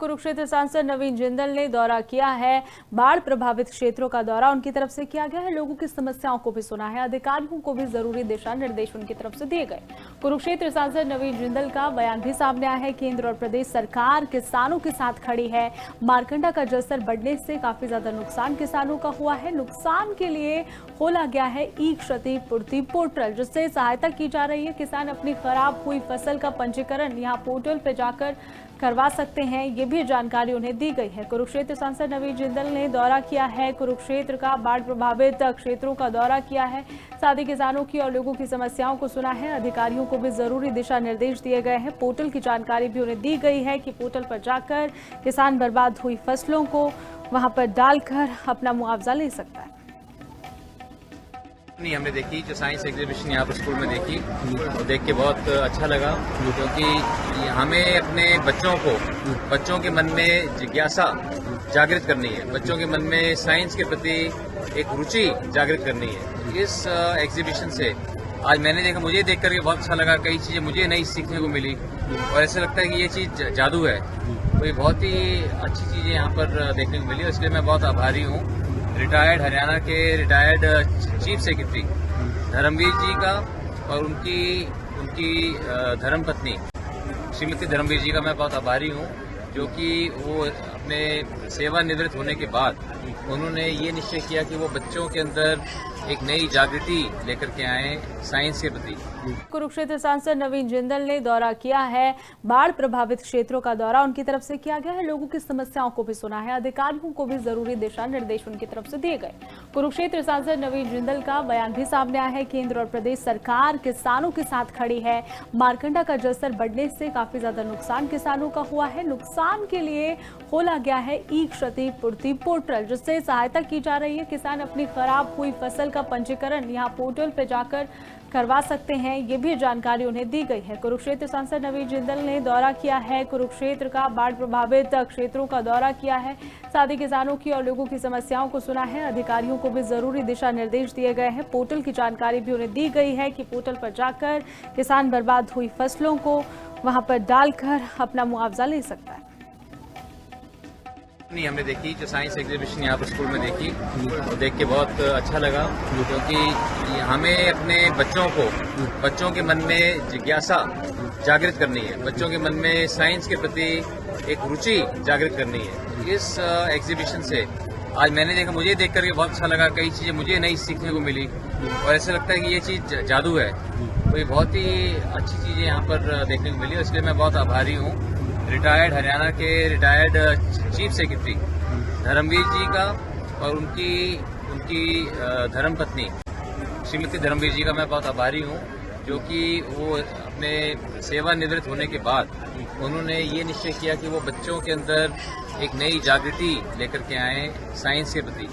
कुरुक्षेत्र सांसद नवीन जिंदल ने दौरा किया है। बाढ़ प्रभावित क्षेत्रों का दौरा उनकी तरफ से किया गया है। लोगों की समस्याओं को भी सुना है। अधिकारियों को भी जरूरी दिशा निर्देश उनकी तरफ से दिए गए। कुरुक्षेत्र सांसद नवीन जिंदल का बयान भी सामने आया है। केंद्र और प्रदेश सरकार किसानों के साथ खड़ी है। मारकंडा का जलस्तर बढ़ने से काफी ज्यादा नुकसान किसानों का हुआ है। नुकसान के लिए खोला गया है ई क्षतिपूर्ति पोर्टल, जिससे सहायता की जा रही है। किसान अपनी खराब हुई फसल का पंजीकरण यहाँ पोर्टल पे जाकर करवा सकते हैं। ये भी जानकारी उन्हें दी गई है। कुरुक्षेत्र सांसद नवीन जिंदल ने दौरा किया है। कुरुक्षेत्र का बाढ़ प्रभावित क्षेत्रों का दौरा किया है। साथ ही किसानों की और लोगों की समस्याओं को सुना है। अधिकारियों को भी जरूरी दिशा निर्देश दिए गए हैं। पोर्टल की जानकारी भी उन्हें दी गई है कि पोर्टल पर जाकर किसान बर्बाद हुई फसलों को वहां पर डालकर अपना मुआवजा ले सकता है। नहीं, हमने देखी जो साइंस एग्जीबिशन यहाँ पर स्कूल में देखी, तो देख के बहुत अच्छा लगा, क्योंकि हमें अपने बच्चों के मन में जिज्ञासा जागृत करनी है। बच्चों के मन में साइंस के प्रति एक रुचि जागृत करनी है। इस एग्जीबिशन से आज मैंने देखा, मुझे देख करके बहुत अच्छा लगा। कई चीजें मुझे नई सीखने को मिली और ऐसा लगता है कि ये चीज जादू है। तो ये बहुत ही अच्छी चीजें यहाँ पर देखने को मिली और इसलिए मैं बहुत आभारी हूँ रिटायर्ड हरियाणा के रिटायर्ड चीफ सेक्रेटरी धर्मवीर जी का और उनकी धर्मपत्नी श्रीमती धर्मवीर जी का मैं बहुत आभारी हूँ, जो कि वो अपने सेवानिवृत्त होने के बाद उन्होंने ये निश्चय किया कि वो बच्चों के अंदर एक नई जागृति लेकर के आए साइंस के प्रति। कुरुक्षेत्र सांसद नवीन जिंदल ने दौरा किया है। बाढ़ प्रभावित क्षेत्रों का दौरा उनकी तरफ से किया गया है। लोगों की समस्याओं को भी सुना है। अधिकारियों को भी जरूरी दिशा निर्देश उनकी तरफ से दिए गए। कुरुक्षेत्र सांसद नवीन जिंदल का बयान भी सामने आया है। केंद्र और प्रदेश सरकार किसानों के साथ खड़ी है। मारकंडा का जलस्तर बढ़ने से काफी ज्यादा नुकसान किसानों का हुआ है। नुकसान के लिए खोला गया है ई क्षतिपूर्ति पोर्टल, जिससे सहायता की जा रही है। किसान अपनी खराब हुई फसल का पंजीकरण यहाँ पोर्टल पे जाकर करवा सकते हैं। ये भी जानकारी उन्हें दी गई है। कुरुक्षेत्र सांसद नवीन जिंदल ने दौरा किया है। कुरुक्षेत्र का बाढ़ प्रभावित क्षेत्रों का दौरा किया है। साथ ही किसानों की और लोगों की समस्याओं को सुना है। अधिकारियों को भी जरूरी दिशा निर्देश दिए गए हैं। पोर्टल की जानकारी भी उन्हें दी गई है कि पोर्टल पर जाकर किसान बर्बाद हुई फसलों को वहां पर डालकर अपना मुआवजा ले सकता है। नहीं, हमने देखी जो साइंस एग्जीबिशन यहाँ पर स्कूल में देखी, तो देख के बहुत अच्छा लगा, क्योंकि हमें अपने बच्चों के मन में जिज्ञासा जागृत करनी है। बच्चों के मन में साइंस के प्रति एक रुचि जागृत करनी है। इस एग्जीबिशन से आज मैंने देखा, मुझे देख करके बहुत अच्छा लगा। कई चीजें मुझे नई सीखने को मिली और ऐसा लगता है कि ये चीज जादू है। तो ये बहुत ही अच्छी चीजें यहाँ पर देखने को मिली और इसलिए मैं बहुत आभारी हूँ रिटायर्ड हरियाणा के रिटायर्ड चीफ सेक्रेटरी धर्मवीर जी का और उनकी धर्मपत्नी श्रीमती धर्मवीर जी का मैं बहुत आभारी हूँ, जो कि वो अपने सेवानिवृत्त होने के बाद उन्होंने ये निश्चय किया कि वो बच्चों के अंदर एक नई जागृति लेकर के आए साइंस के प्रति।